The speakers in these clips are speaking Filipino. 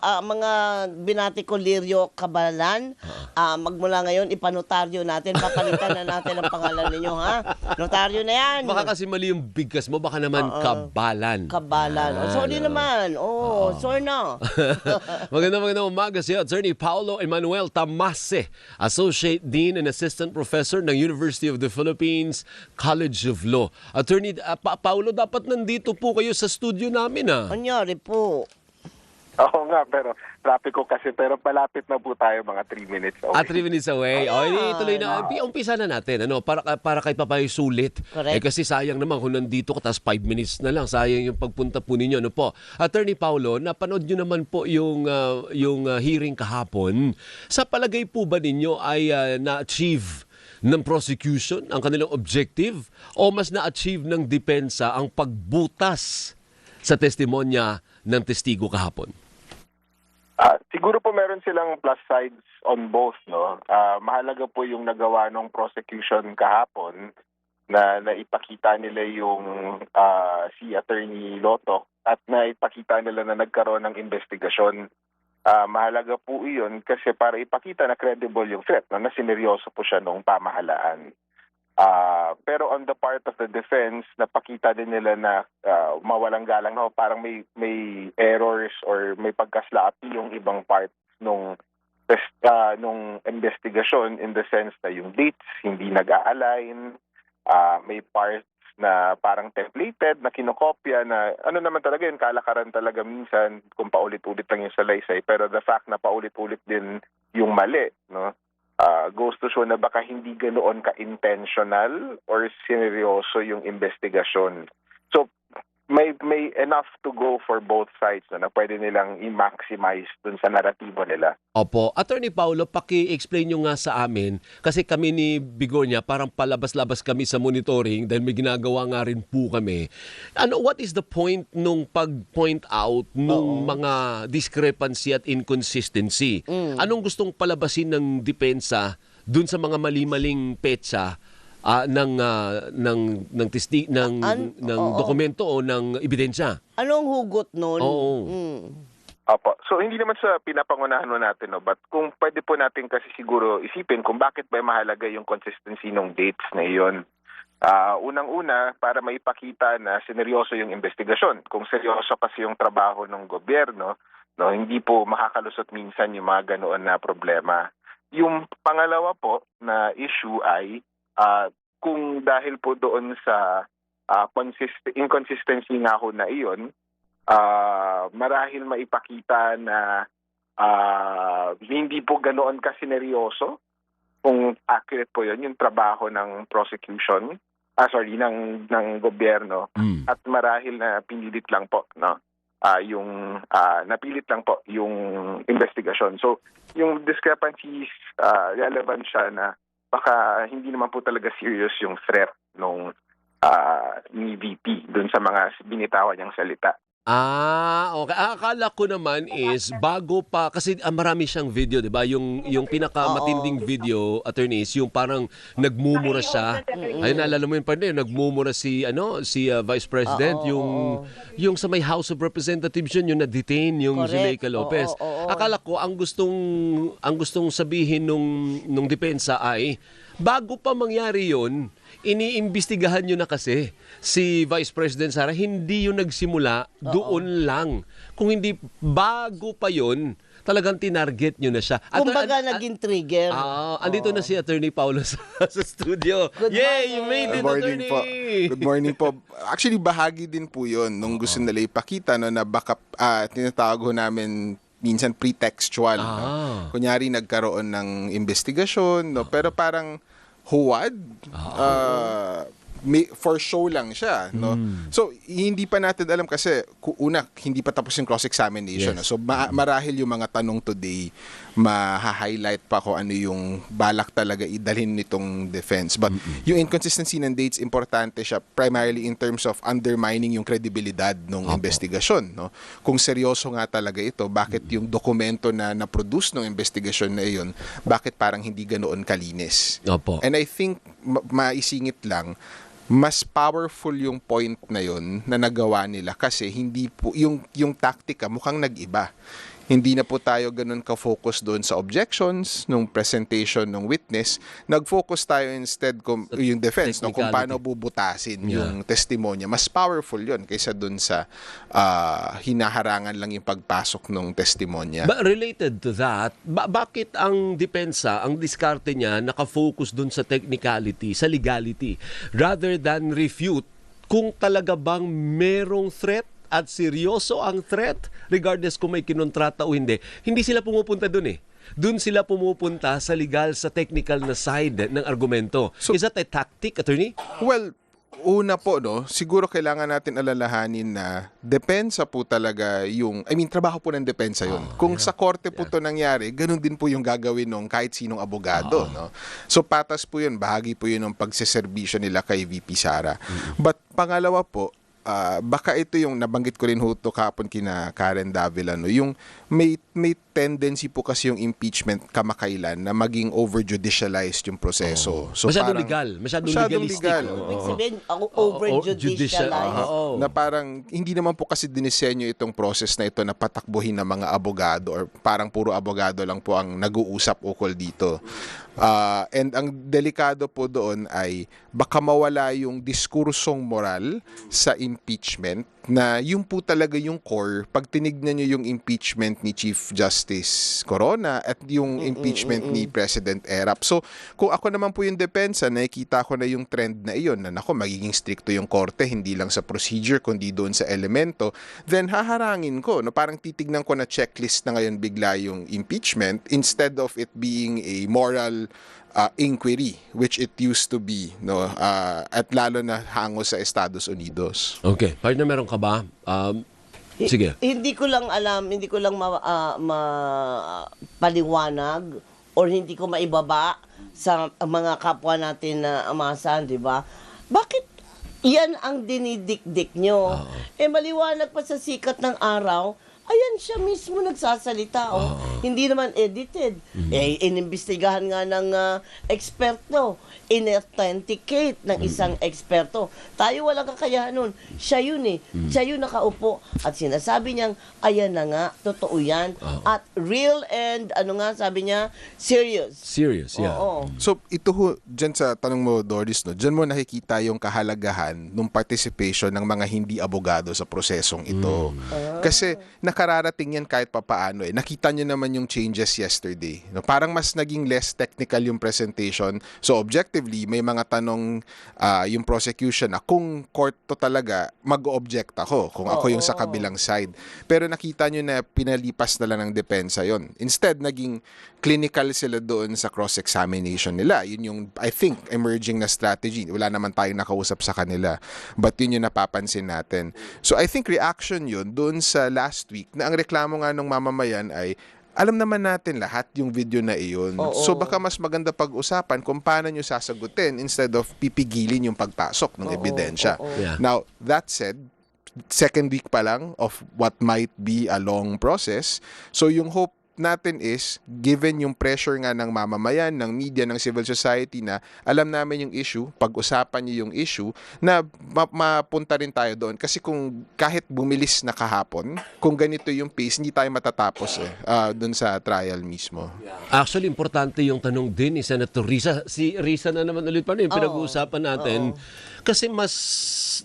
mga binati ko Lirio Cabalan, magmula ngayon ipanotaryo natin, papalitan na natin ang pangalan ninyo, ha? Notaryo na yan. Baka kasi mali yung bigkas mo, baka naman Kabalan. Kabalan. Sorry naman. Sorry na. Magandang umaga si Attorney Paulo Emmanuel Tamase, Associate Dean and Assistant Professor ng University of the Philippines College of Law. Attorney Paulo, dapat nandito po kayo sa studio namin, Anyari po. Oo nga, pero traffic ko kasi. Pero palapit na po tayo, mga 3 minutes away. 3 minutes away. Tuloy na. Umpisa na natin, para kay Papay sulit. Correct. Kasi sayang naman kung nandito ka, tapos 5 minutes na lang. Sayang yung pagpunta po ninyo. Ano po? Attorney Paulo, napanood nyo naman po yung hearing kahapon. Sa palagay po ba ninyo ay na-achieve ng prosecution ang kanilang objective o mas na-achieve ng depensa ang pagbutas sa testimonya ng testigo kahapon? Siguro po meron silang plus sides on both, no? Mahalaga po yung nagawa ng prosecution kahapon na naipakita nila yung si Attorney Loto at naipakita nila na nagkaroon ng investigasyon. Mahalaga po iyon kasi para ipakita na credible yung threat, no? Na sineryoso po siya nung pamahalaan. Pero on the part of the defense, napakita din nila na mawalang galang na parang may errors or may pagkaslapi yung ibang parts nung investigation in the sense na yung dates hindi nag-a-align, may parts na parang templated na kinokopya na ano naman talaga yun, kalakaran talaga minsan kung paulit-ulit lang yung salaysay, pero the fact na paulit-ulit din yung mali, no? Goes to show na baka hindi ganoon ka-intentional or sineryoso yung investigasyon. So, may enough to go for both sides na pwede nilang i-maximize dun sa naratibo nila. Opo. Attorney Paulo, paki-explain nyo nga sa amin, kasi kami ni Bigonya, parang palabas-labas kami sa monitoring dahil may ginagawa nga rin po kami. What is the point nung pag-point out nung mga discrepancy at inconsistency? Anong gustong palabasin ng depensa dun sa mga mali-maling petsa ng dokumento o ng ebidensya? Anong hugot nun? Opo. So, hindi naman sa pinapangunahan natin, no? But kung pwede po natin kasi siguro isipin kung bakit ba mahalaga yung consistency ng dates na iyon. Unang-una, para maipakita na sineryoso yung investigasyon. Kung seryoso kasi yung trabaho ng gobyerno, no, hindi po makakalusot minsan yung mga ganoon na problema. Yung pangalawa po na issue ay kung dahil po doon sa inconsistency nga ho na iyon, marahil maipakita na hindi po ganoon kasineryoso kung accurate po yun, yung trabaho ng prosecution, ng gobyerno, at marahil na pinilit lang po, no? Napilit lang po yung investigasyon. So, yung discrepancies, relevant siya na baka hindi naman po talaga serious yung threat nung ni VP dun sa mga binitawan niyang salita. Okay. Akala ko naman is bago pa kasi marami siyang video, 'di ba? Yung pinakamatinding video, attorney, is yung parang nagmumura siya. Ayun, naalala mo yun pa rin, nagmumura si Vice President, yung sa may House of Representatives yun, yung na-detain yung Zuleika Lopez. Akala ko ang gustong sabihin nung depensa ay bago pa mangyari yun, iniimbestigahan nyo na kasi si Vice President Sara, hindi yun nagsimula, doon lang. Kung hindi, bago pa yun, talagang tinarget nyo na siya. Kumbaga naging trigger. Andito na si Attorney Paulo sa studio. Yay, you made it, Attorney! Good morning po. Actually, bahagi din po yun nung gusto nila ipakita, no, na baka tinatawag ho namin minsan pretextual. No? Kunyari, nagkaroon ng investigasyon, no? Pero parang huwad, for show lang siya, no? So hindi pa natin alam kasi una hindi pa tapos yung cross-examination. Yes. So marahil yung mga tanong today ma-highlight pa kung ano yung balak talaga idalhin nitong defense. But yung inconsistency ng dates importante siya primarily in terms of undermining yung kredibilidad ng investigasyon, no? Kung seryoso nga talaga ito, bakit yung dokumento na na-produce ng investigasyon na iyon, bakit parang hindi ganoon kalinis? Opo. And I think maisingit lang, mas powerful yung point na yun na nagawa nila kasi hindi po yung taktika mukhang nag-iba. Hindi na po tayo ganun ka-focus doon sa objections, nung presentation ng witness. Nag-focus tayo instead yung defense, no, kung paano bubutasin yung testimonya. Mas powerful yun kaysa doon sa hinaharangan lang yung pagpasok ng testimonya. But related to that, bakit ang depensa, ang diskarte niya, nakafocus dun sa technicality, sa legality, rather than refute kung talaga bang merong threat at seryoso ang threat, regardless kung may kinontrata o hindi. Hindi sila pumupunta dun eh. Dun sila pumupunta sa legal, sa technical na side ng argumento. So, is that a tactic, attorney? Well, una po, no, siguro kailangan natin alalahanin na depensa po talaga trabaho po ng depensa yun. Kung sa korte po to nangyari, ganun din po yung gagawin ng kahit sinong abogado, no. So patas po yun, bahagi po yun ng pagseserbisyo nila kay VP Sara. But pangalawa po, baka ito yung nabanggit ko rin huto kahapon kina Karen Davila, no, yung may tendency po kasi yung impeachment kamakailan na maging over-judicialized yung proseso. So Masyadong parang, legal, masyadong legalistic. legal. Ibig sabihin, over-judicialized. Na parang hindi naman po kasi dinisenyo itong process na ito na patakbuhin ng mga abogado or parang puro abogado lang po ang nag-uusap ukol dito. And ang delikado po doon ay baka mawala yung diskursong moral sa impeachment na yung po talaga yung core pag tinignan nyo yung impeachment ni Chief Justice Corona at yung impeachment ni President Erap. So, kung ako naman po yung depensa, nakikita ko na yung trend na iyon na magiging stricto yung korte, hindi lang sa procedure, kundi doon sa elemento, then haharangin ko. No, parang titignan ko na checklist na ngayon bigla yung impeachment instead of it being a moral inquiry, which it used to be, no, at lalo na hango sa Estados Unidos. Okay. Partner, meron ka ba? Sige. Hindi ko lang alam, hindi ko lang paliwanag or hindi ko maibaba sa mga kapwa natin na amasan, di ba? Bakit yan ang dinidikdik nyo? Maliwanag pa sa sikat ng araw, ayan siya mismo nagsasalita. Hindi naman edited. Inimbestigahan nga ng eksperto. In-authenticate ng isang eksperto. Tayo walang kakayahan nun. Siya yun eh. Siya yun nakaupo. At sinasabi niyang, ayan na nga, totoo yan. At real and, sabi niya, serious. Serious, yeah. Oo. So, ito ho, dyan sa tanong mo, Doris, no, dyan mo nakikita yung kahalagahan ng participation ng mga hindi abogado sa prosesong ito. Kasi, nakararating yan kahit papaano eh. Nakita nyo naman yung changes yesterday. No, parang mas naging less technical yung presentation. So, objectively, may mga tanong yung prosecution na kung court to talaga, mag-object ako kung ako yung sa kabilang side. Pero nakita nyo na pinalipas na lang ng depensa yon. Instead, naging clinical sila doon sa cross-examination nila. Yun yung, I think, emerging na strategy. Wala naman tayong nakausap sa kanila. But yun yung napapansin natin. So, I think reaction yun doon sa last week na ang reklamo nga ng mamamayan ay alam naman natin lahat yung video na iyon. So baka mas maganda pag-usapan kung paano nyo sasagutin instead of pipigilin yung pagpasok ng ebidensya. Yeah. Now, that said, second week pa lang of what might be a long process. So yung hope natin is, given yung pressure nga ng mamamayan, ng media, ng civil society na alam namin yung issue, pag-usapan niyo yung issue, na mapunta rin tayo doon. Kasi kung kahit bumilis na kahapon, kung ganito yung pace, hindi tayo matatapos doon sa trial mismo. Actually, importante yung tanong din ni Senator Risa. Si Risa na naman ulit pa rin, pinag-uusapan natin. Kasi mas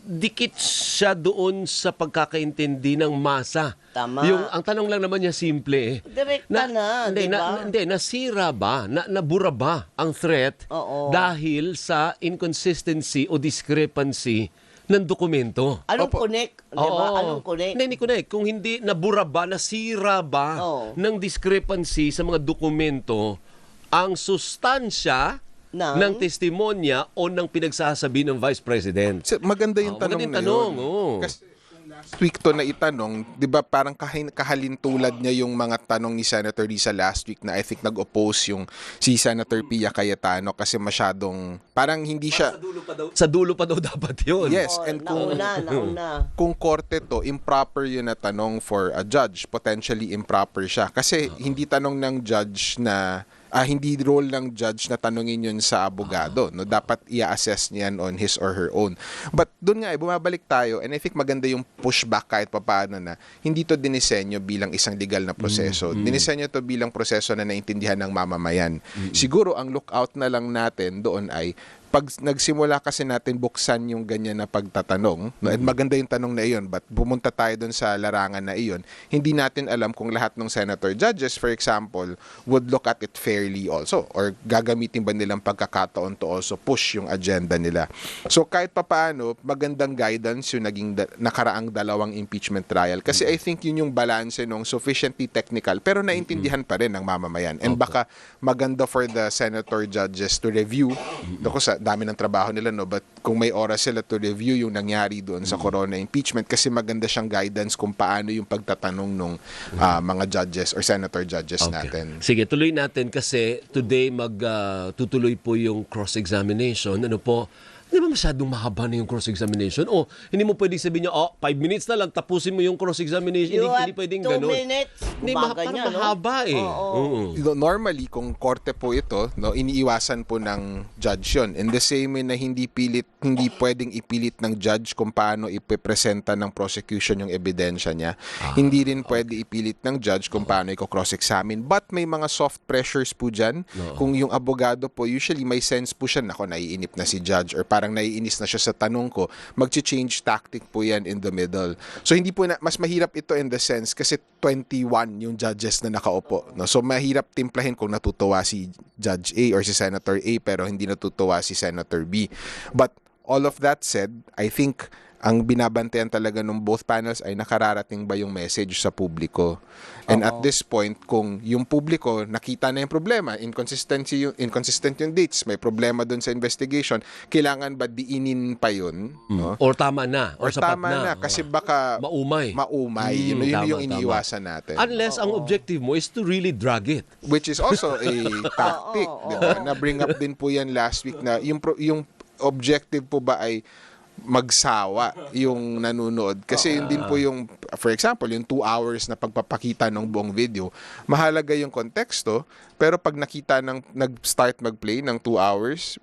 dikit siya doon sa pagkakaintindi ng masa. Tama. Ang tanong lang naman niya simple eh. Direkta na, di ba? Nasira ba, nabura ba ang threat dahil sa inconsistency o discrepancy ng dokumento? Anong connect? Di ba? Anong connect? Hindi connect. Kung hindi nabura ba, nasira ba ng discrepancy sa mga dokumento ang sustansya ng testimonya o ng pinagsasabi ng Vice President? Maganda yung tanong na yun. Kasi last week to na itanong, di ba parang kahalintulad niya yung mga tanong ni Senator Risa last week na I think nag-oppose yung si Senator Pia Cayetano kasi masyadong, parang hindi siya... Sa dulo pa daw dapat yun. Yes, and nauna. Kung korte to, improper yun na tanong for a judge. Potentially improper siya. Kasi hindi tanong ng judge na hindi role ng judge na tanungin yun sa abogado. No? Dapat i-assess niyan on his or her own. But doon nga, bumabalik tayo, and I think maganda yung pushback kahit papaano na hindi to dinisenyo bilang isang legal na proseso. Dinisenyo to bilang proseso na naintindihan ng mamamayan. Siguro, ang lookout na lang natin doon ay pag nagsimula kasi natin buksan yung ganyan na pagtatanong, no, at maganda yung tanong na iyon, but bumunta tayo dun sa larangan na iyon, hindi natin alam kung lahat ng senator judges, for example, would look at it fairly also, or gagamitin ba nilang pagkakataon to also push yung agenda nila. So kahit papaano, magandang guidance yung naging nakaraang dalawang impeachment trial, kasi I think yun yung balance nung sufficiently technical, pero naintindihan pa rin ng mamamayan. And baka maganda for the senator judges to review, sa dami ng trabaho nila, no, but kung may oras sila to review yung nangyari doon sa corona impeachment, kasi maganda siyang guidance kung paano yung pagtatanong ng mga judges or senator judges natin. Sige, tuloy natin kasi today tutuloy po yung cross-examination. Ano po, di ba masyadong mahaba na yung cross-examination? O, hindi mo pwedeng sabihin niya, 5 minutes na lang, tapusin mo yung cross-examination. Hindi pwedeng 2 ganun. minutes. Hindi, Parang parang mahaba eh. Oo. Normally, kung korte po ito, no, iniiwasan po ng judge yun. In the same way na hindi pwedeng ipilit ng judge kung paano ipepresenta ng prosecution yung ebidensya niya. Hindi rin pwede ipilit ng judge kung paano i-cross-examine. But may mga soft pressures po dyan. Kung yung abogado po, usually may sense po siya, nako, naiinip na si judge or parang naiinis na siya sa tanong ko, mag-change tactic po yan in the middle. So hindi po mas mahirap ito in the sense kasi 21 yung judges na nakaupo. No? So mahirap timplahin kung natutuwa si Judge A or si Senator A pero hindi natutuwa si Senator B. But all of that said, I think ang binabantayan talaga ng both panels ay nakararating ba yung message sa publiko. And at this point, kung yung publiko nakita na yung problema, inconsistent yung dates, may problema dun sa investigation, kailangan ba diinin pa yun? No? Or tama na. Or sapat tama na. Kasi baka maumay. Yun Tama, yung iniiwasan natin. Unless ang objective mo is to really drag it. Which is also a tactic. Diba? Na-bring up din po yan last week na yung objective po ba ay magsawa yung nanonood. Kasi yun din po yung, for example, yung 2 hours na pagpapakita ng buong video, mahalaga yung konteksto, pero pag nakita nag-start mag-play ng 2 hours,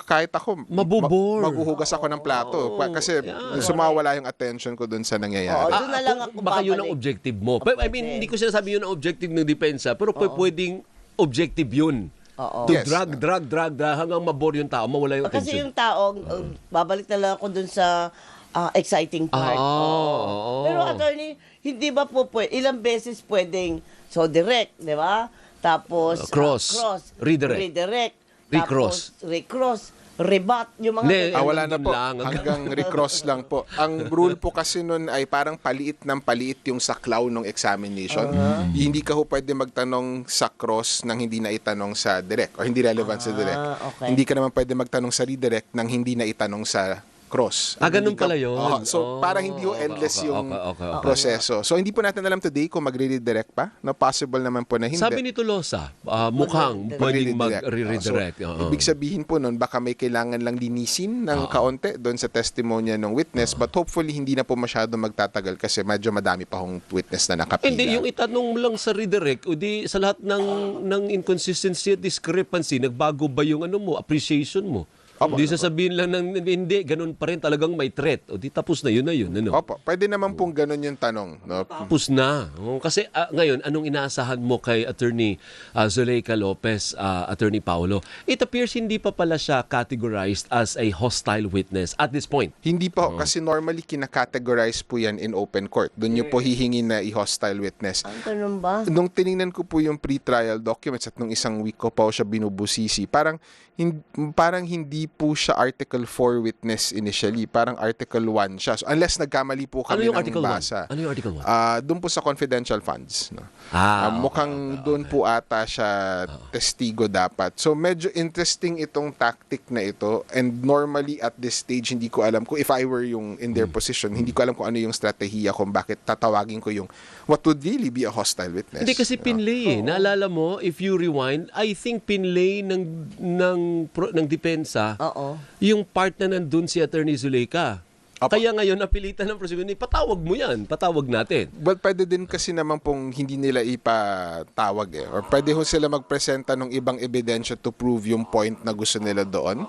kahit ako, maghuhugas ako ng plato. Kasi sumawala yung attention ko dun sa nangyayari. Doon na lang ako baka yun ang babalik. objective mo. I mean, hindi ko sinasabi yun ang objective ng depensa, pero pwedeng objective yun. To Yes. drag hanggang mabore yung tao, mawala yung Kasi attention. yung tao, babalik na lang ako dun sa exciting part. Pero attorney, hindi ba po ilang beses pwedeng, so direct, di ba? Tapos Cross. Redirect. Recross. Tapos recross. Rebat. Yung mga Hindi, ganyan. Wala na po. Lang. Hanggang recross lang po. Ang rule po kasi nun ay parang paliit ng paliit yung saklaw ng examination. Hindi ka ho pwede magtanong sa cross nang hindi na itanong sa direct or hindi relevant sa direct. Okay. Hindi ka naman pwede magtanong sa redirect nang hindi na itanong sa cross. Ganun Hindi ka- pala yun. So, parang hindi ho endless yung okay. proseso. So, hindi po natin alam today kung magre-redirect pa. No, possible naman po na hindi. Sabi ni Tolosa, mukhang pwedeng mag-redirect. So, ibig sabihin po nun, baka may kailangan lang linisin ng kaunti doon sa testimonya ng witness, but hopefully hindi na po masyado magtatagal kasi medyo madami pa hong witness na nakapila. Hindi, yung itanong mo lang sa redirect, o di sa lahat ng inconsistency at discrepancy, nagbago ba yung appreciation mo? Hindi sasabihin lang ng hindi, ganun pa rin, talagang may threat. O di tapos na yun. Ano? Opo, pwede naman pong ganun yung tanong. No? Tapos na. Kasi ngayon, anong inaasahan mo kay Attorney Zuleika Lopez, Attorney Paulo? It appears hindi pa pala siya categorized as a hostile witness at this point. Hindi po, kasi normally kinakategorize po yan in open court. Doon nyo po hihingin na i-hostile witness. Ganun ba? Nung tiningnan ko po yung pre-trial documents at nung isang week ko pa siya binubusisi, parang hindi po siya Article 4 witness initially. Parang Article 1 siya. So, unless nagkamali po kami Ano yung ng Article 1? basa. Ano yung Article 1? Doon po sa confidential funds. No? Mukhang doon po ata siya testigo dapat. So medyo interesting itong tactic na ito, and normally at this stage hindi ko alam kung if I were yung in their position, hindi ko alam kung ano yung strategiya kung bakit tatawagin ko yung what would really be a hostile witness. Hindi kasi pinlay eh. Naalala mo, if you rewind, I think pinlay ng depensa, yung part na nandun si Attorney Zuleika. Apo. Kaya ngayon, napilitan ng prosecution, patawag mo yan, patawag natin. Well, pwede din kasi naman pong hindi nila ipatawag eh. Or pwede ho sila magpresenta ng ibang ebidensya to prove yung point na gusto nila doon.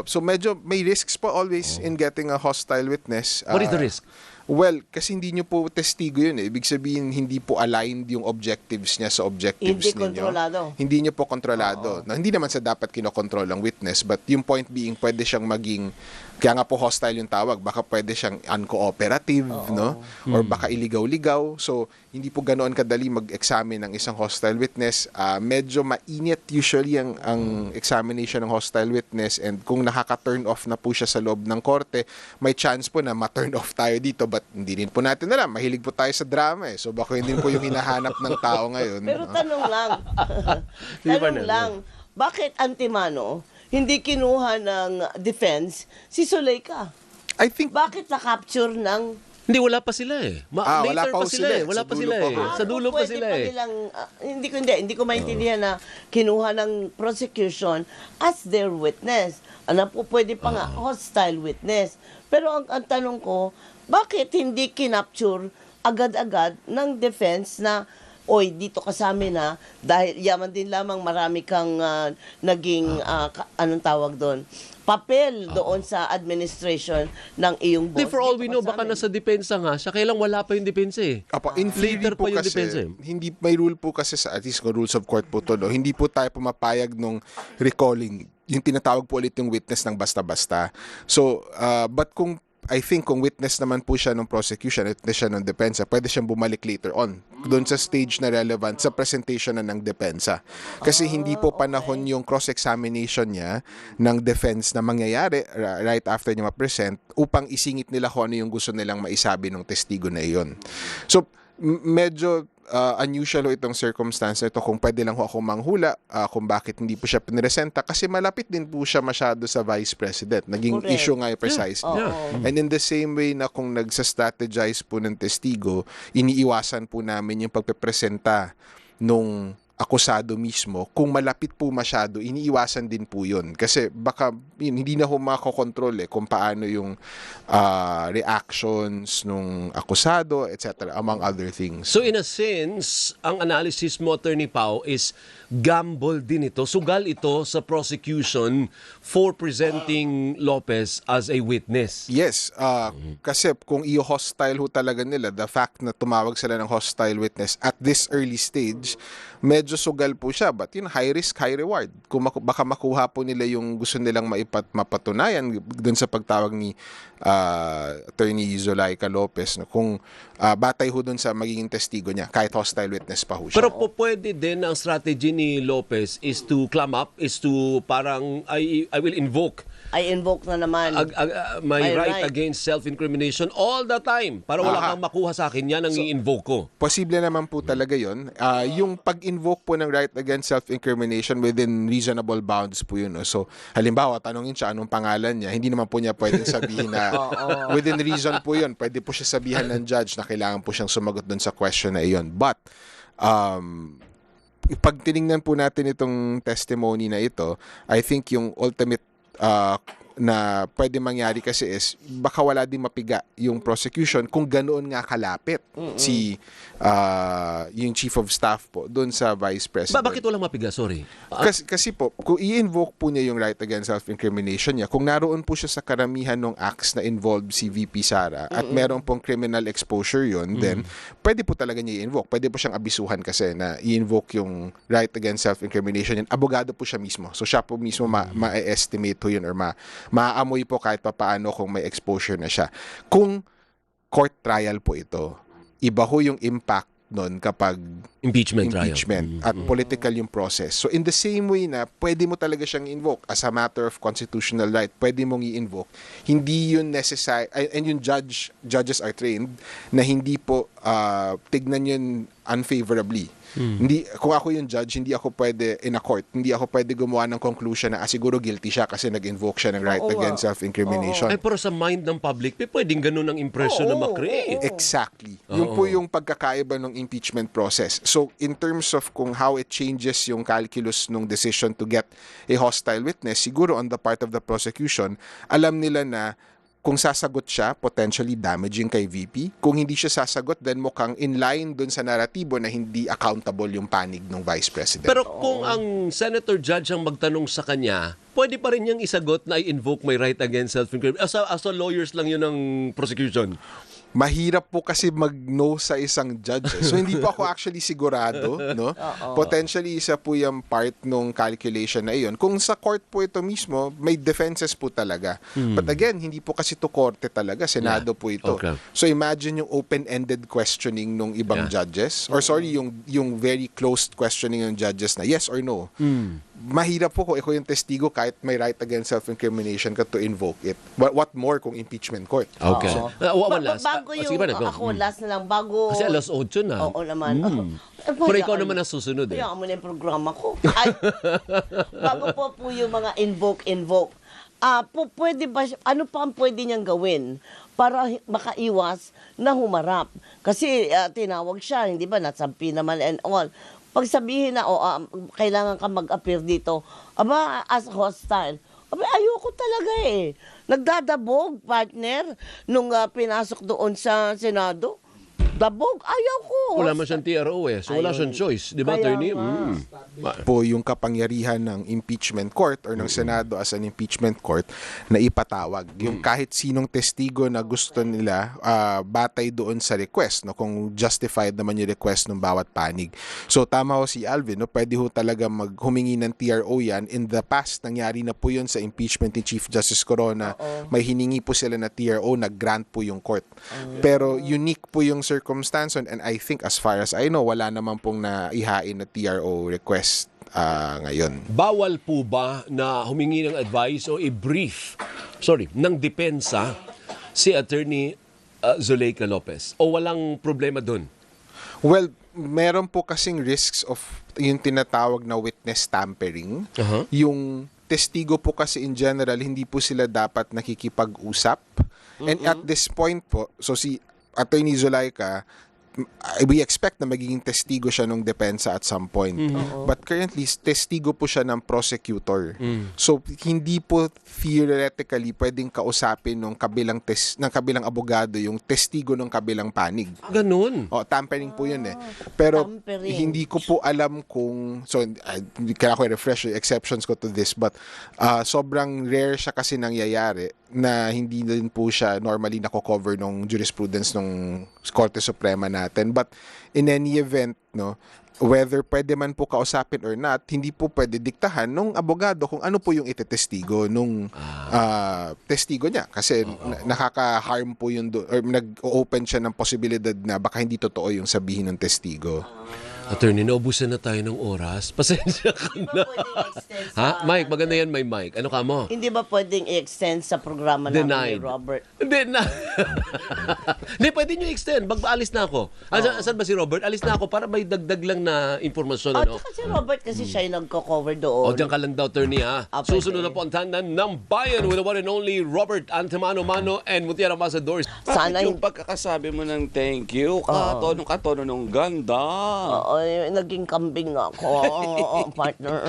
So medyo may risks po always in getting a hostile witness. What is the risk? Well, kasi hindi nyo po testigo yun eh. Ibig sabihin, hindi po aligned yung objectives niya sa objectives Hindi ninyo. kontrolado. Hindi nyo po kontrolado. Na, hindi naman sa dapat kinokontrol ang witness, but yung point being, pwede siyang maging, kaya nga po hostile yung tawag, baka pwede siyang uncooperative, no? Or baka iligaw-ligaw. So, hindi po ganoon kadali mag-examine ng isang hostile witness. Medyo mainit usually ang examination ng hostile witness, and kung nakaka-turn off na po siya sa loob ng korte, may chance po na ma-turn off tayo dito, but hindi rin po natin alam. Mahilig po tayo sa drama eh. So, baka hindi po yung hinahanap ng tao ngayon. Pero tanong lang. Di ba tanong na? lang. Bakit Antimano hindi kinuha ng defense si Zuleika? I think Bakit na-capture ng... Hindi, wala pa sila eh. wala Later pa pa ho sila sila eh. eh. Wala Sa pa dulo sila pa eh. ho. Sa dulo pa Pwede sila pa eh. nilang, hindi ko maintindihan na kinuha ng prosecution as their witness. Ano po, pwede pa nga hostile witness. Pero ang tanong ko, bakit hindi kinapture agad-agad ng defense na oy, dito ka sa amin ha, dahil yaman din lamang marami kang naging, anong tawag doon, papel doon sa administration ng iyong boss. Hindi, for all Dito we ka know, sa baka amin. nasa depensa nga siya. Kailang wala pa yung depensa eh. Apo, in theory Later po pa yung kasi, depensa eh. hindi, may rule po kasi sa, at least kung rules of court po to, no, hindi po tayo pumapayag nung recalling, yung tinatawag po ulit yung witness ng basta-basta. So, but I think kung witness naman po siya ng prosecution, witness siya ng depensa, pwede siyang bumalik later on doon sa stage na relevant sa presentation na ng depensa. Kasi hindi po panahon yung cross-examination niya ng defense na mangyayari right after niya ma-present upang isingit nila kung ano yung gusto nilang maisabi ng testigo na iyon. So, medyo unusual itong circumstance na ito kung pwede lang ho ako manghula kung bakit hindi po siya pinresenta kasi malapit din po siya masyado sa vice president. Naging Correct. issue nga precisely. Oo. And in the same way na kung nagsa-strategize po ng testigo, iniiwasan po namin yung pagpepresenta nung akusado mismo. Kung malapit po masyado, iniiwasan din po yun. Kasi baka hindi na ho makakontrol kung paano yung reactions nung akusado, etc. among other things. So in a sense, ang analysis mo, Attorney Pao, is gamble din ito. Sugal ito sa prosecution for presenting Lopez as a witness. Yes, kasi kung i-hostile ho talaga nila, the fact na tumawag sila ng hostile witness at this early stage, medyo sugal po siya. But yun, high risk, high reward. Kung baka makuha po nila yung gusto nilang mapatunayan dun sa pagtawag ni Attorney Zuleika Lopez, no? Kung batay ho dun sa magiging testigo niya, kahit hostile witness pa ho siya. Pero po pwede din ang strategy ni Lopez is to clam up, is to parang I will invoke I invoke na naman. my My right right. against self-incrimination all the time para wala kang makuha sa akin. Yan ang i-invoke ko. Posible naman po talaga yun. Yung pag-invoke po ng right against self-incrimination within reasonable bounds po yun. No? So, halimbawa, tanongin siya anong pangalan niya. Hindi naman po niya pwedeng sabihin na within reason po yun. Pwede po siya sabihan ng judge na kailangan po siyang sumagot dun sa question na iyon. But, pag tinignan po natin itong testimony na ito, I think yung ultimate na pwede mangyari kasi is baka wala din mapiga yung prosecution kung ganoon nga kalapit si yung chief of staff po doon sa vice president. Bakit walang mapiga? Sorry. Kasi po, kung i-invoke po niya yung right against self-incrimination niya, kung naroon po siya sa karamihan ng acts na involved si VP Sara at meron pong criminal exposure yun, then pwede po talaga niya i-invoke. Pwede po siyang abisuhan kasi na i-invoke yung right against self-incrimination yan. Abogado po siya mismo. So siya po mismo ma-estimate po yun or maaamoy po kahit papaano kung may exposure na siya. Kung court trial po ito, iba ho yung impact nun kapag Impeachment trial. at political yung process. So in the same way na pwede mo talaga siyang invoke as a matter of constitutional right, pwede mong i-invoke. Hindi yun necessary, and yung judges are trained na hindi po tignan yun unfavorably. Hindi, kung ako yung judge, hindi ako pwede in a court, hindi ako pwede gumawa ng conclusion na siguro guilty siya kasi nag-invoke siya ng right Oo against nga. self-incrimination. Ay, pero sa mind ng public, pwedeng ganun ang impression na makreate. Exactly. Yun po yung pagkakaiba ng impeachment process. So, in terms of kung how it changes yung calculus ng decision to get a hostile witness, siguro on the part of the prosecution, alam nila na kung sasagot siya, potentially damaging kay VP. Kung hindi siya sasagot, then mukhang in line dun sa naratibo na hindi accountable yung panig ng Vice President. Pero kung ang Senator Judge ang magtanong sa kanya, pwede pa rin niyang isagot na i-invoke my right against self-incrimination. As a lawyers lang yun ng prosecution. Mahirap po kasi mag-no sa isang judge. So hindi po ako actually sigurado, no? Potentially isa po yung part nung calculation na iyon. Kung sa court po ito mismo, may defenses po talaga. But again, hindi po kasi to korte talaga, Senado po ito. Okay. So imagine yung open-ended questioning nung ibang judges, or sorry, yung very closed questioning ng judges na yes or no. Mahirap po kung ikaw yung testigo kahit may right against self-incrimination ka to invoke it. What more kung impeachment court? Okay. Oo. One last. Bago yung, Sige ba na, go. ako last na lang, bago... Kasi alas 8 na. Oo naman. Pero ikaw naman ang susunod eh. Kaya mo na yung programa ko. Ay, bago po yung mga invoke. Pwede ba, ano pa ang pwede niyang gawin para makaiwas na humarap? Kasi tinawag siya, hindi ba, natsampi naman and all. Pag sabihin na, kailangan ka mag-appear dito, as hostile, ayoko talaga eh. Nagdadabog, partner, nung pinasok doon sa Senado. Dabog, ayaw ko. Wala man siyang TRO eh. So wala siyang choice. Di ba, Kaya attorney? nga. Po yung kapangyarihan ng impeachment court or ng Senado as an impeachment court na ipatawag. Yung kahit sinong testigo na gusto nila batay doon sa request, no, kung justified naman yung request ng bawat panig. So tama ho si Alvin, no, pwede ho talaga humingi ng TRO yan. In the past, nangyari na po yun sa impeachment ni Chief Justice Corona. May hiningi po sila na TRO, nag-grant po yung court. Pero unique po yung circumstance and I think as far as I know, wala naman pong naihain na TRO request ngayon. Bawal po ba na humingi ng advice o i-brief, ng depensa si Attorney Zuleika Lopez? O walang problema dun? Well, meron po kasing risks of yung tinatawag na witness tampering. Yung testigo po kasi in general, hindi po sila dapat nakikipag-usap. And at this point po, so si Attorney Zuleika, we expect na magiging testigo siya ng depensa at some point. But currently, testigo po siya ng prosecutor. So, hindi po theoretically pwedeng kausapin ng kabilang abogado yung testigo ng kabilang panig. Ganun. Tampering po yun eh. Pero Tampering. hindi ko po alam kung, so kaya ko i-refresh yung exceptions ko to this, but sobrang rare siya kasi nangyayari na hindi din po siya normally nako-cover ng jurisprudence ng Korte Suprema natin. But in any event, no, whether pwede man po kausapin or not, hindi po pwede diktahan nung abogado kung ano po yung itetestigo nung testigo niya. Kasi nakaka-harm po yun or nag-open siya ng posibilidad na baka hindi totoo yung sabihin ng testigo. Attorney, naubusan na tayo ng oras. Pasensya ka Hindi na. ba pwedeng i-extend sa... Ha? Mike, maganda yan, may mic. Ano ka mo? Hindi ba pwedeng i-extend sa programa namin Denied. ni Robert? Hindi na. Hindi, pwede nyo extend. Alis na ako. Saan ba si Robert? Alis na ako para may dagdag lang na impormasyon. Ano? Tsaka si Robert kasi siya yung nagko-cover doon. O, diyan ka lang daw, attorney, ha? Pwede. Susunod na po ang tandan ng bayan with the one and only Robert Antemano Mano and Mutiara Ambassadors. Sana Bakit yung pagkakasabi mo ng thank you, katono ng ganda. Oo, naging kambing nga ako, partner.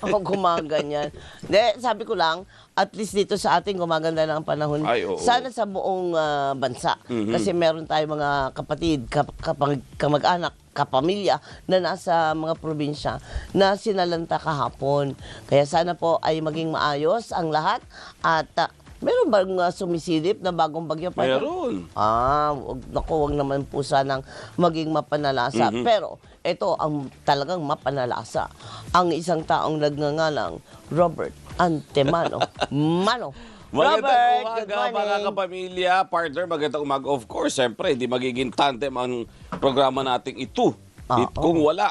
Gumaganyan. Hindi, sabi ko lang, at least dito sa ating gumaganda lang ang panahon. Ay, oo. Sana sa buong bansa. Kasi meron tayong mga kapatid, kamag-anak, kapamilya na nasa mga probinsya na sinalanta kahapon. Kaya sana po ay maging maayos ang lahat at meron bang sumisilip na bagong bagyo? Meron. Wag naman po sanang maging mapanalasa. Pero ito ang talagang mapanalasa. Ang isang taong nagngangalang Robert Antemano Mano. Magandang Robert, umaga, good morning. mga kapamilya, partner, magandang umaga. Of course, siyempre, hindi magiging tandem ang programa nating ito. Kung wala,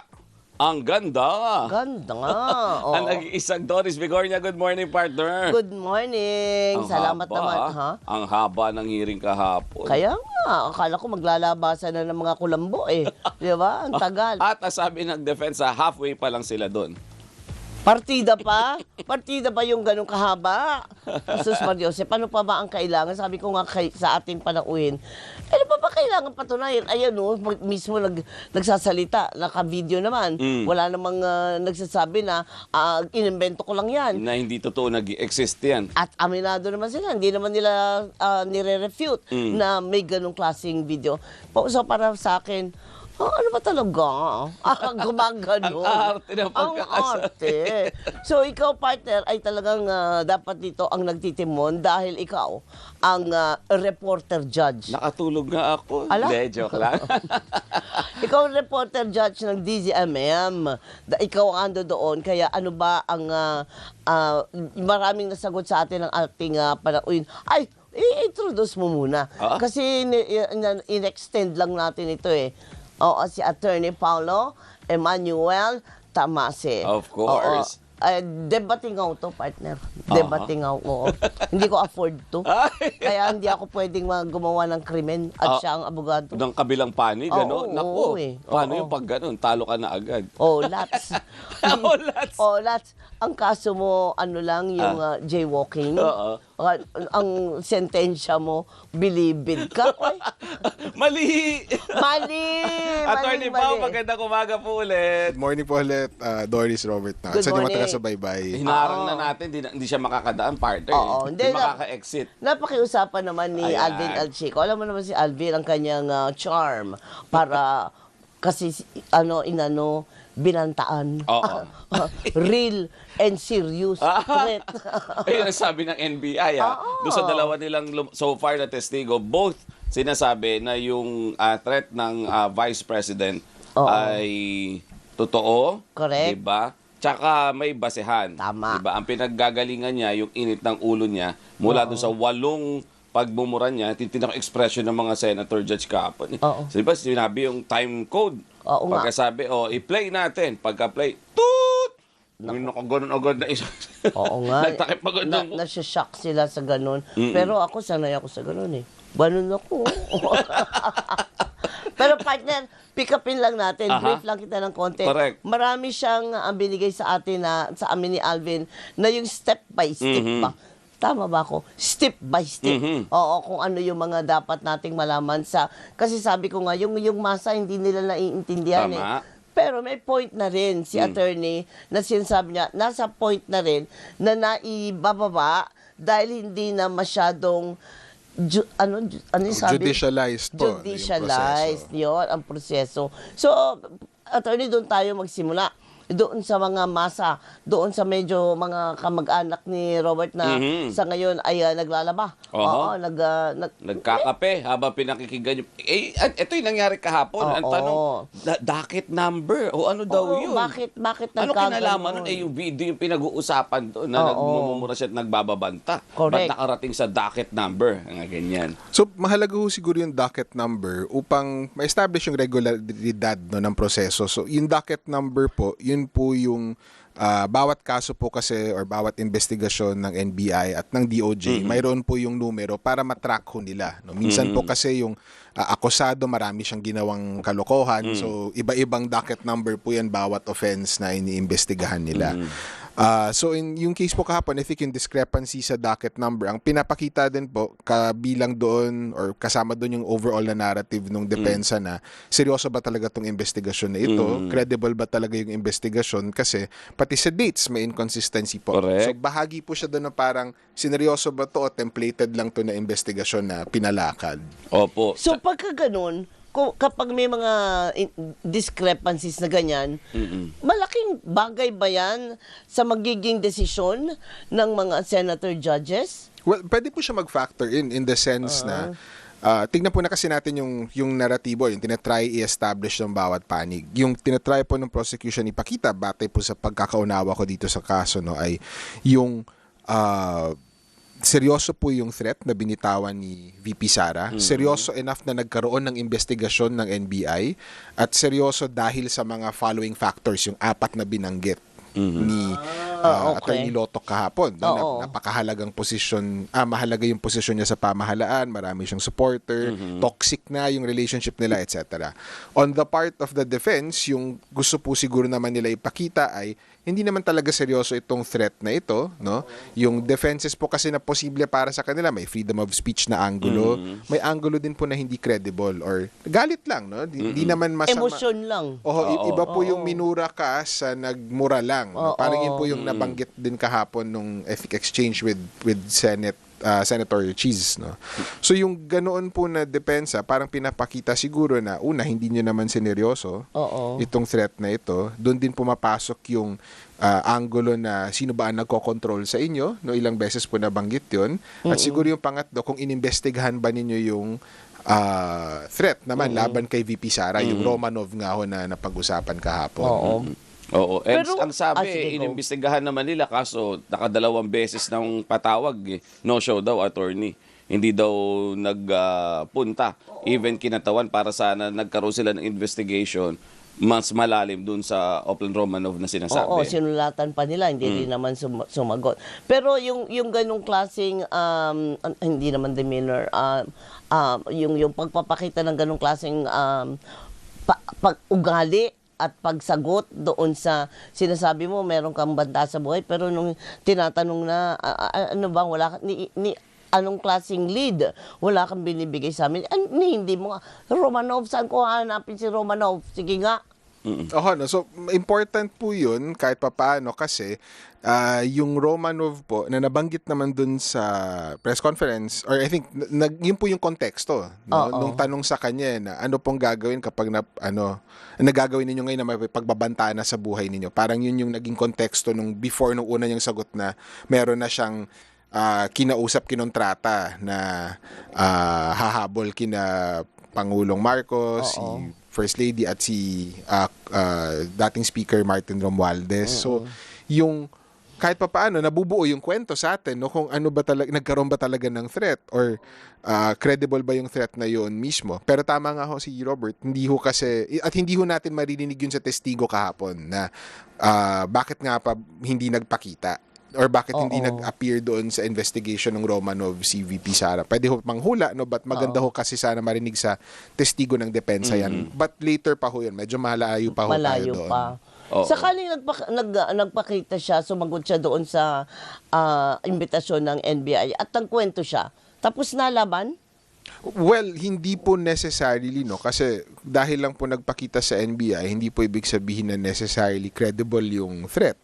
ang ganda. Ganda nga. Oo. Ang nag-iisang Doris Vigornia, good morning, partner. Good morning. Ang Salamat haba, naman. Ha? Ang haba ng hearing kahapon. Kaya nga, akala ko maglalabasan na ng mga kulambo eh. Di ba? Ang tagal. At sabi ng defensa, halfway pa lang sila doon. Partida pa? Partida pa yung ganong kahaba? Jesus Maria Jose, paano pa ba ang kailangan? Sabi ko nga sa ating panauhin, ano pa ba kailangan patunayan. Ayan mismo nagsasalita, naka-video naman. Wala namang nagsasabi na inimbento ko lang yan. Na hindi totoo nag-exist yan. At aminado naman sila, hindi naman nila nire-refute na may ganong klaseng video. So para sa akin, ano ba talaga? Gumagano. Ang arte ng Ang pagkakasabi. arte. So ikaw, partner, ay talagang dapat dito ang nagtitimon dahil ikaw ang reporter judge. Nakatulog nga ako. Ala? Hindi, joke lang. Ikaw ang reporter judge ng DZMM. Ikaw ang ando doon. Kaya ano ba ang maraming nasagot sa atin ng ating panauhin. Ay, i-introduce mo muna. Kasi in-extend lang natin ito eh. Oo, si Attorney Paulo Emmanuel Tamase. Of course. Debatingaw to, partner. Debatingaw, oo. Hindi ko afford to. Kaya hindi ako pwedeng gumawa ng krimen at siya ang abogado. Ng kabilang panig, Oo, gano'n? Naku, oo eh. paano Oo. yung pag gano'n? Talo ka na agad. Lats. Lats. Lats. Ang kaso mo, ano lang, yung jaywalking. Oo. Ang sentensya mo, bilibid ka. Oy, Mali! mali! Attorney Pao, magandang umaga po ulit. Good morning po ulit, Doris, Robert. Good Sa inyo morning. mataga-subaybay. Hinarang na natin, hindi siya makakadaan, partner. Oo, Hindi hindi na- makaka-exit. Napakiusapan naman ni Ayan. Alvin Alchico. Alam mo naman si Alvin, ang kanyang charm para kasi binantaan. Oo. Real and serious threat. Ayun ang sabi ng NBI. Doon sa dalawa nilang so far na testigo, both sinasabi na yung threat ng Vice President ay totoo. Correct. Diba? Tsaka may basehan. Tama. Diba? Ang pinaggagalingan niya, yung init ng ulo niya, mula doon sa 8 pagmumura niya, titinang expression ng mga senator judge kahapon. Oo. So, diba, sinabi yung time code. Oo nga. Pagkasabi, i-play natin. Pagka-play, toot! Nakaganon agad na isa. Oo nga. Nagtakip agad ng... Nasya-shock sila sa ganun. Pero ako, sanay ako sa ganun eh. Ganun ako. Pero partner, pick upin lang natin. Brief lang kita ng konti. Correct. Marami siyang binigay sa atin sa amin ni Alvin na yung step by step ba? Tama ba ako? Step by step. Oo, kung ano yung mga dapat nating malaman kasi sabi ko nga, yung masa hindi nila naiintindihan Tama. eh. Pero may point na rin si attorney na sinasabi niya, nasa point na rin na naibababa dahil hindi na masyadong ano yung sabi? Judicialized po. Judicialized, yun, ang proseso. So, attorney, doon tayo magsimula. Doon sa mga masa, doon sa medyo mga kamag-anak ni Robert na sa ngayon ay naglalaba. Oo, Nagkakape habang pinakikigan yung... Ito yung nangyari kahapon. Ang tanong, docket number. O ano daw yun? Bakit Ano nagkaganon? kinalaman nun? Yung video yung pinag-uusapan doon na nagmumura siya at nagbababanta. Correct. Ba't nakarating sa docket number? Nga ganyan. So, mahalaga ho siguro yung docket number upang ma-establish yung regularidad ng proseso. So, yung docket number po, yun po yung bawat kaso po kasi or bawat investigasyon ng NBI at ng DOJ, mayroon po yung numero para matrack ho nila. No? Minsan po kasi yung akusado, marami siyang ginawang kalokohan. So, iba-ibang docket number po yan bawat offense na iniimbestigahan nila. So in yung case po kahapon, I think yung discrepancy sa docket number, ang pinapakita din po kabilang doon or kasama doon yung overall na narrative ng depensa na seryoso ba talaga tong investigasyon na ito, credible ba talaga yung investigasyon, kasi pati sa dates may inconsistency po. Correct. So bahagi po siya doon na parang sineryoso ba to o templated lang to na investigasyon na pinalakad. Opo. So, pagka ganun, kapag may mga discrepancies na ganyan, malaking bagay ba yan sa magiging desisyon ng mga senator judges? Well, pwede po siya mag-factor in the sense na tignan po na kasi natin yung naratibo, yung tinatry i-establish ng bawat panig. Yung tinatry po ng prosecution ipakita, batay po sa pagkakaunawa ko dito sa kaso, no, ay yung seryoso po yung threat na binitawan ni VP Sara. Seryoso enough na nagkaroon ng investigasyon ng NBI at seryoso dahil sa mga following factors, yung 4 na binanggit Attorney Lotok kahapon. No? Oo. Napakahalagang posisyon, mahalaga yung posisyon niya sa pamahalaan, marami siyang supporter, toxic na yung relationship nila, etc. On the part of the defense, yung gusto po siguro naman nila ipakita ay hindi naman talaga seryoso itong threat na ito, no? Yung defenses po kasi na posible para sa kanila, may freedom of speech na angulo, may angulo din po na hindi credible or galit lang, no? Hindi naman masama. Emosyon lang. Iba po yung minura ka sa nagmura lang. No? Parang yun po yung nabanggit din kahapon nung ethic exchange with Senator Cheese, no. So yung ganoon po na depensa, parang pinapakita siguro na una hindi niyo naman sineryoso itong threat na ito. Doon din pumapasok yung angulo na sino ba ang nagko-control sa inyo, no, ilang beses po nabanggit 'yon. At siguro yung pangatlo, kung inimbestigahan ba ninyo yung threat naman laban kay VP Sara, yung Romanov nga ho na napag-usapan kahapon. Oo. And Pero- ang sabi, sige, go. inimbestigahan naman nila kaso nakadalawang beses ng patawag. No show daw, attorney. Hindi daw nagpunta. Even kinatawan para sana nagkaroon sila ng investigation mas malalim dun sa Oplan Romanov na sinasabi. Oo, sinulatan pa nila, hindi rin naman sumagot. Pero yung ganung klaseng, hindi naman demeanor, yung pagpapakita ng ganung klaseng pag-ugali at pagsagot doon sa sinasabi mo meron kang banta sa buhay, pero nung tinatanong na ano bang wala anong klaseng lead wala kang binibigay sa amin, hindi mo Romanov, saan ko hanapin si Romanov? Sige nga. No? So, important po yun kahit papaano kasi yung Romanov po na nabanggit naman dun sa press conference, or I think yun po yung konteksto, no? Nung tanong sa kanya na ano pong gagawin kapag nagagawin ninyo ngayon na may pagbabanta na sa buhay ninyo. Parang yun yung naging konteksto nung una niyang sagot na meron na siyang kinausap, kinontrata na hahabol kina Pangulong Marcos, si First Lady at si dating Speaker Martin Romualdez. So, yung kahit pa paano nabubuo yung kwento sa atin, no, kung ano ba talaga, nagkaroon ba talaga ng threat or credible ba yung threat na yun mismo. Pero tama nga ho si Robert, hindi ho kasi, at hindi ho natin maririnig yun sa testigo kahapon na bakit nga pa hindi nagpakita or bakit hindi nag-appear doon sa investigation ng Romanov si VP Sara. Pwede ho manghula, no? But maganda ho kasi sana marinig sa testigo ng depensa yan. But later pa ho yun. Medyo malayo pa ho tayo doon. Pa. Sakaling nagpakita siya, sumagot siya doon sa imbitasyon ng NBI at nagkwento siya. Tapos nalaman? Well, hindi po necessarily, no? Kasi dahil lang po nagpakita sa NBI, hindi po ibig sabihin na necessarily credible yung threat.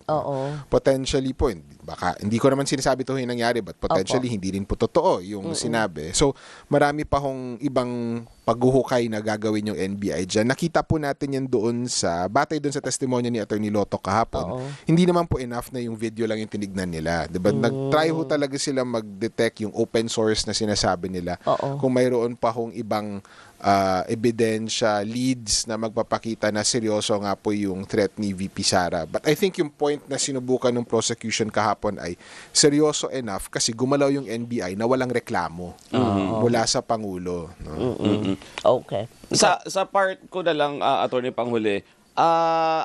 Potentially po, baka, hindi ko naman sinasabi ito yung nangyari, but potentially hindi rin po totoo yung sinabi. So, marami pa hong ibang paghuhukay na gagawin yung NBI dyan. Nakita po natin yan doon batay doon sa testimonya ni Attorney Lotok kahapon. Hindi naman po enough na yung video lang yung tinignan nila. Diba? Nag-try ho talaga sila mag-detect yung open source na sinasabi nila. Kung mayroon pa hong ibang ebidensya, leads na magpapakita na seryoso nga po yung threat ni VP Sara. But I think yung point na sinubukan ng prosecution kahapon ay seryoso enough kasi gumalaw yung NBI na walang reklamo mula sa Pangulo. No? Okay. Sa part ko na lang, Attorney Panghuli,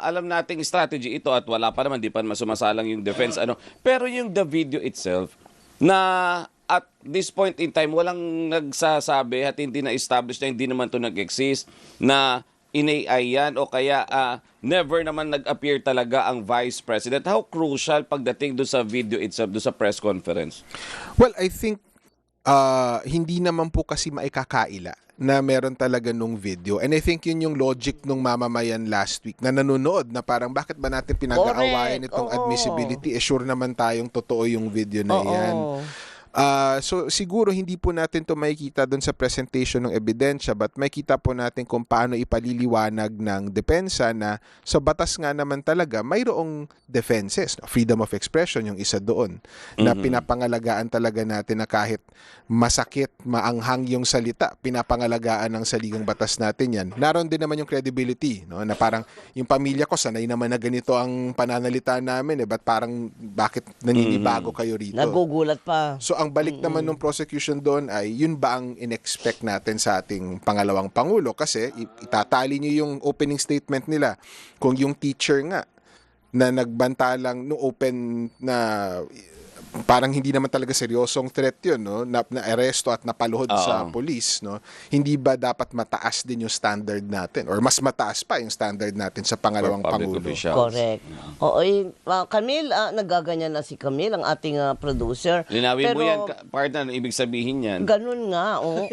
alam nating strategy ito at wala pa naman, di pa masumasalang yung defense. Pero yung the video itself, na at this point in time, walang nagsasabi at hindi na-establish na hindi naman ito nag-exist, na in-AI yan o kaya never naman nag-appear talaga ang Vice President. How crucial pagdating doon sa video itself, doon sa press conference? Well, I think hindi naman po kasi maikakaila na meron talaga nung video. And I think yun yung logic nung mamamayan last week na nanonood na parang bakit ba natin pinag-aawayan itong admissibility? Sure naman tayong totoo yung video na yan. So siguro hindi po natin to makikita doon sa presentation ng ebidensya, but makikita po natin kung paano ipaliliwanag ng depensa na sa batas nga naman talaga mayroong defenses. Freedom of expression yung isa doon na pinapangalagaan talaga natin na kahit masakit, maanghang yung salita, pinapangalagaan ng saligang batas natin yan. Naroon din naman yung credibility, no? Na parang yung pamilya ko sanay naman na ganito ang pananalita namin, ba't parang bakit naninibago kayo rito? Nagugulat pa. So ang balik naman ng prosecution doon ay yun ba ang in-expect natin sa ating pangalawang Pangulo? Kasi itatali nyo yung opening statement nila. Kung yung teacher nga na nagbanta lang no open na parang hindi naman talaga seryosong threat yun, no? Na aresto at napaluhod sa police, no? Hindi ba dapat mataas din yung standard natin or mas mataas pa yung standard natin sa pangalawang For public pangulo? officials. Correct. Oo, Camille, nagaganyan na si Camille, ang ating producer. Linawin mo Pero, yan, partner, ano ibig sabihin yan? ganun nga, oo.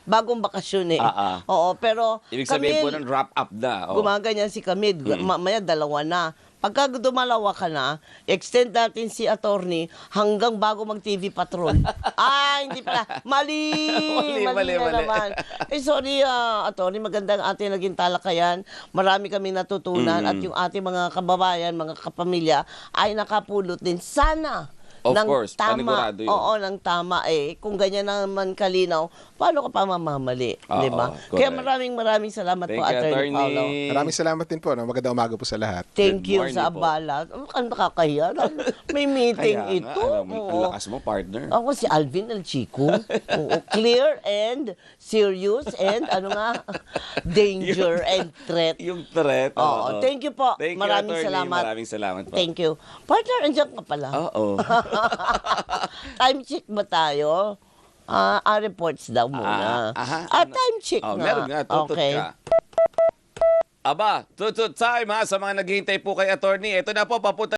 Bagong bakasyon eh. Oo, pero Ibig sabihin po Camille, ng wrap up na. gumaganyan si Camille, mamaya dalawa na. Pagka dumalawa ka na, extend natin si attorney hanggang bago mag-TV Patrol. Hindi pala. Mali Mali. na naman. Sorry, attorney, magandang ating naging talakayan. Marami kami natutunan at yung ating mga kababayan, mga kapamilya ay nakapulot din. Sana Of ng course, tama. panigurado yun. Oo, ng tama eh. Kung ganyan naman kalinaw, paano ka pa mamamali? Di ba? correct. Kaya maraming salamat Thank po, you, Attorney Paulo. Maraming salamat din po. No? Magandang umaga po sa lahat. Thank you Good sa morning po. abala. Ano nakakahiya? May meeting Kaya ito. nga, ang Oo. lakas mo, partner. Ako si Alvin El Chico. Oo, clear and serious and danger and threat. Yung threat. Oo, thank you po. Thank you, Maraming attorney. salamat. Maraming salamat po. Thank you. Partner, andyan ka pala. Oo. Time check ba tayo? Reports daw muna. Time check Oh, nga. meron nga, tutut Okay. ka. Aba, tutut time ha sa mga naghihintay po kay attorney. Ito na po, papunta